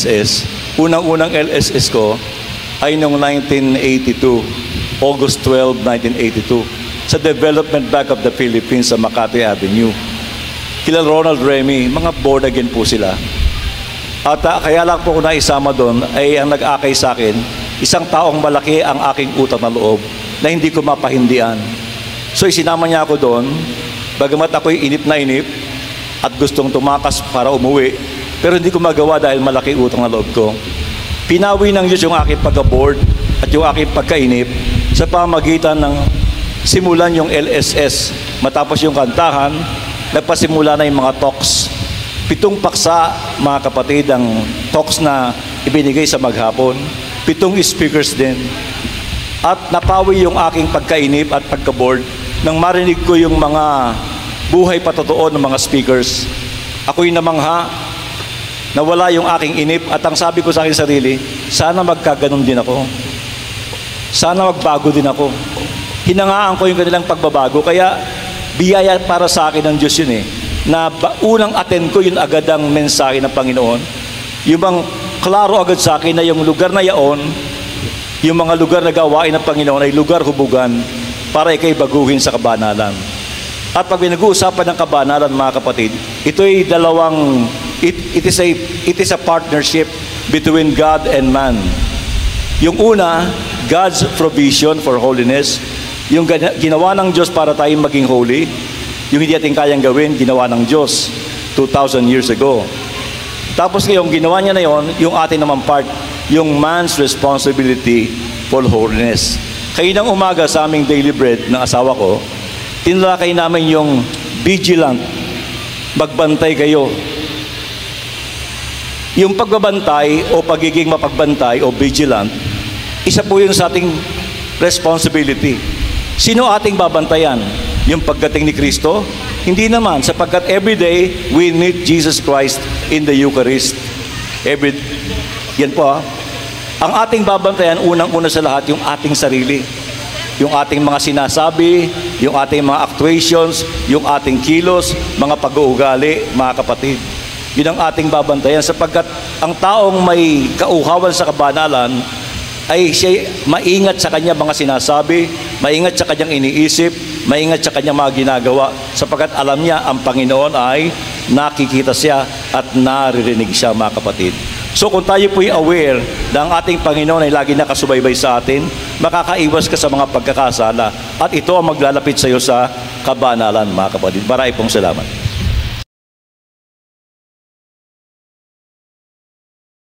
LSS. Unang-unang LSS ko ay noong 1982, August 12, 1982, sa Development Bank of the Philippines sa Makati Avenue. Kila Ronald Remy, mga board again po sila. At kaya lang po ko naisama doon ay ang nag-akay sa akin, isang taong malaki ang aking utang na loob na hindi ko mapahindian. So isinama niya ako doon, bagamat ako'y inip na inip at gustong tumakas para umuwi, pero hindi ko magawa dahil malaki utang na loob ko. Pinawi ng Diyos yung aking pagka-board at yung aking pagkainip sa pamagitan ng simulan yung LSS. Matapos yung kantahan, nagpasimula na yung mga talks. 7 paksa, mga kapatid, ang talks na ibinigay sa maghapon. 7 speakers din. At napawi yung aking pagkainip at pagka-board nang marinig ko yung mga buhay patotoo ng mga speakers. Ako'y namangha, nawala yung aking inip at ang sabi ko sa aking sarili, sana magkaganon din ako. Sana magbago din ako. Hinangaan ko yung kanilang pagbabago, kaya biyaya para sa akin ng Diyos yun na unang attend ko yun agad ang mensahe ng Panginoon. Yung bang klaro agad sa akin na yung lugar na yaon, yung mga lugar na gawain ng Panginoon ay lugar hubugan para ikay baguhin sa kabanalan. At pag pinag-uusapan ng kabanalan, mga kapatid, ito ay it is a partnership between God and man. Yung una, God's provision for holiness, yung ginawa ng Diyos para tayong maging holy, yung hindi natin kayang gawin, ginawa ng Diyos 2,000 years ago. Tapos yung ginawa niya na yon, yung atin naman part, yung man's responsibility for holiness. Kayo ng umaga sa aming daily bread ng asawa ko, tinalakay namin yung vigilant, magbantay kayo. Yung pagbabantay o pagiging mapagbantay o vigilant, isa po yun sa ating responsibility. Sino ating babantayan? Yung pagdating ni Kristo? Hindi naman, sapagkat every day we meet Jesus Christ in the Eucharist. Yan po Ang ating babantayan, unang-una sa lahat, yung ating sarili. Yung ating mga sinasabi, yung ating mga actuations, yung ating kilos, mga pag-uugali, mga kapatid. Yun ang ating babantayan sapagkat ang taong may kauhawan sa kabanalan ay siya maingat sa kanya mga sinasabi, maingat sa kanyang iniisip, maingat sa kanyang mga ginagawa sapagkat alam niya ang Panginoon ay nakikita siya at naririnig siya, mga kapatid. So kung tayo po'y aware na ang ating Panginoon ay lagi nakasubaybay sa atin, makakaiwas ka sa mga pagkakasala at ito ang maglalapit sa iyo sa kabanalan, mga kapatid. Maraming pong salamat.